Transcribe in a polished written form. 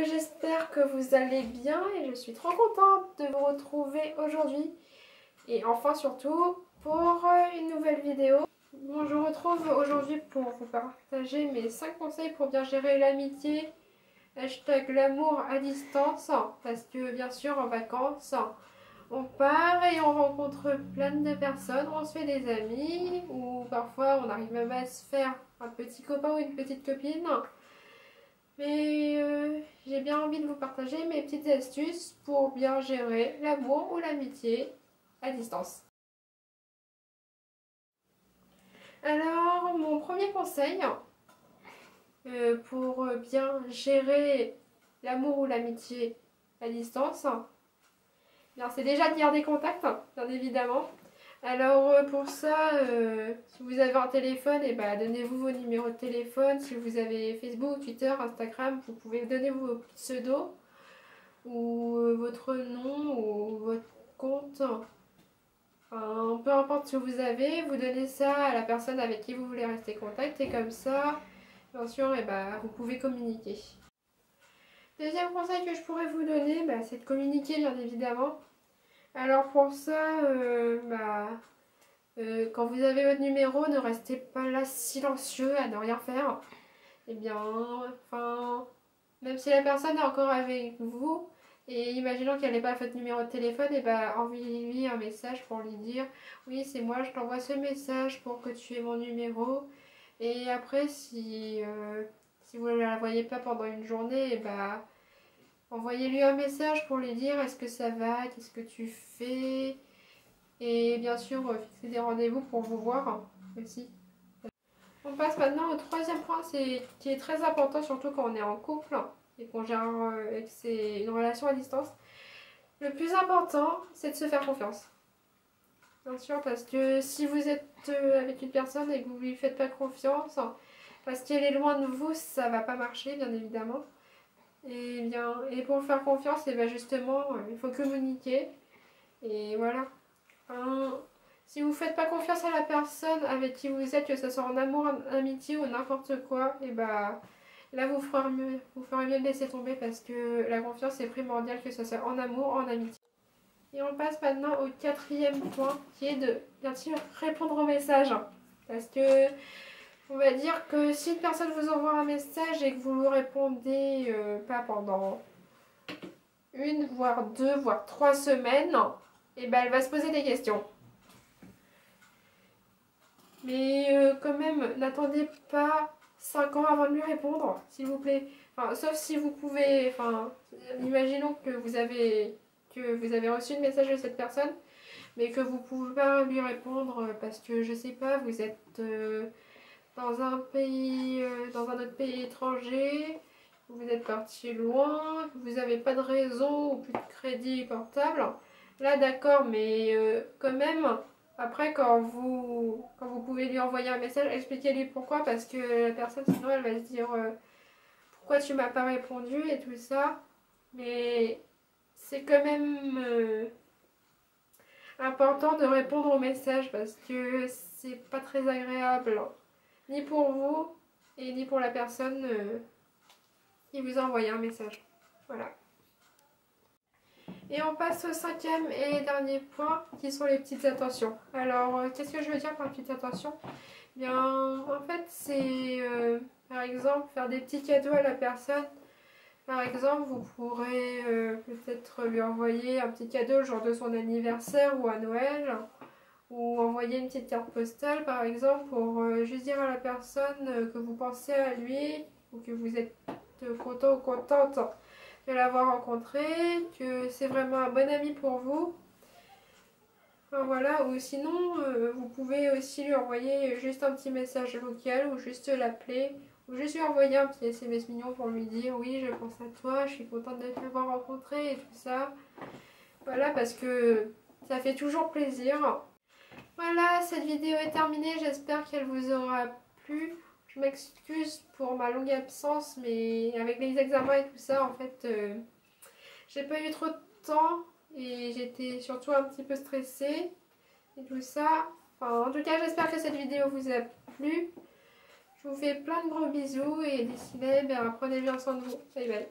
J'espère que vous allez bien et je suis trop contente de vous retrouver aujourd'hui et enfin surtout pour une nouvelle vidéo. Bon, je retrouve aujourd'hui pour vous partager mes 5 conseils pour bien gérer l'amitié, hashtag l'amour à distance, parce que bien sûr en vacances on part et on rencontre plein de personnes, on se fait des amis ou parfois on arrive même à se faire un petit copain ou une petite copine. Mais j'ai bien envie de vous partager mes petites astuces pour bien gérer l'amour ou l'amitié à distance. Alors, mon premier conseil pour bien gérer l'amour ou l'amitié à distance, c'est déjà de garder contact, bien évidemment. Alors pour ça, si vous avez un téléphone, donnez-vous vos numéros de téléphone. Si vous avez Facebook, Twitter, Instagram, vous pouvez donner vos pseudos ou votre nom ou votre compte. Enfin, peu importe ce que vous avez, vous donnez ça à la personne avec qui vous voulez rester en contact et comme ça, bien sûr, vous pouvez communiquer. Deuxième conseil que je pourrais vous donner, c'est de communiquer bien évidemment. Alors pour ça, quand vous avez votre numéro, ne restez pas là silencieux à ne rien faire. Même si la personne est encore avec vous, et imaginons qu'elle n'ait pas votre numéro de téléphone, envoyez-lui un message pour lui dire « Oui, c'est moi, je t'envoie ce message pour que tu aies mon numéro. » Et après, si vous ne la voyez pas pendant une journée, envoyez-lui un message pour lui dire « Est-ce que ça va? Qu'est-ce que tu fais ?» Et bien sûr, fixer des rendez-vous pour vous voir aussi. On passe maintenant au troisième point, qui est très important, surtout quand on est en couple et qu'on gère une relation à distance. Le plus important, c'est de se faire confiance. Bien sûr, parce que si vous êtes avec une personne et que vous ne lui faites pas confiance, parce qu'elle est loin de vous, ça ne va pas marcher, bien évidemment. Et pour faire confiance, justement, il faut communiquer. Et voilà. Si vous ne faites pas confiance à la personne avec qui vous êtes, que ce soit en amour, en amitié ou n'importe quoi, là vous ferez mieux de laisser tomber parce que la confiance est primordiale, que ce soit en amour, en amitié. Et on passe maintenant au quatrième point qui est de bien sûr répondre aux messages. Parce que on va dire que si une personne vous envoie un message et que vous lui répondez pas pendant 1, voire 2, voire 3 semaines, elle va se poser des questions. Mais quand même, n'attendez pas 5 ans avant de lui répondre, s'il vous plaît. Sauf si vous pouvez, imaginons que vous avez reçu le message de cette personne, mais que vous ne pouvez pas lui répondre parce que, je sais pas, vous êtes dans un autre pays étranger, vous êtes parti loin, vous n'avez pas de réseau ou plus de crédit portable. Là, d'accord, mais quand même, après, quand vous pouvez lui envoyer un message, expliquez-lui pourquoi, parce que la personne, sinon, elle va se dire pourquoi tu m'as pas répondu et tout ça. Mais c'est quand même important de répondre aux messages parce que c'est pas très agréable, ni pour vous et ni pour la personne qui vous a envoyé un message. Voilà. Et on passe au cinquième et dernier point qui sont les petites attentions. Alors, qu'est-ce que je veux dire par petites attentions? En fait, c'est par exemple faire des petits cadeaux à la personne. Par exemple, vous pourrez peut-être lui envoyer un petit cadeau le jour de son anniversaire ou à Noël. Ou envoyer une petite carte postale par exemple pour juste dire à la personne que vous pensez à lui ou que vous êtes content ou contente de l'avoir rencontré, que c'est vraiment un bon ami pour vous. Voilà, ou sinon vous pouvez aussi lui envoyer juste un petit message vocal ou juste l'appeler ou juste lui envoyer un petit SMS mignon pour lui dire oui, je pense à toi, je suis contente de t'avoir rencontré et tout ça. Voilà, parce que ça fait toujours plaisir. Voilà, cette vidéo est terminée, j'espère qu'elle vous aura plu. Je m'excuse pour ma longue absence, mais avec les examens et tout ça, en fait, j'ai pas eu trop de temps et j'étais surtout un petit peu stressée et tout ça. En tout cas, j'espère que cette vidéo vous a plu. Je vous fais plein de gros bisous et d'ici là, prenez bien soin de vous. Bye bye.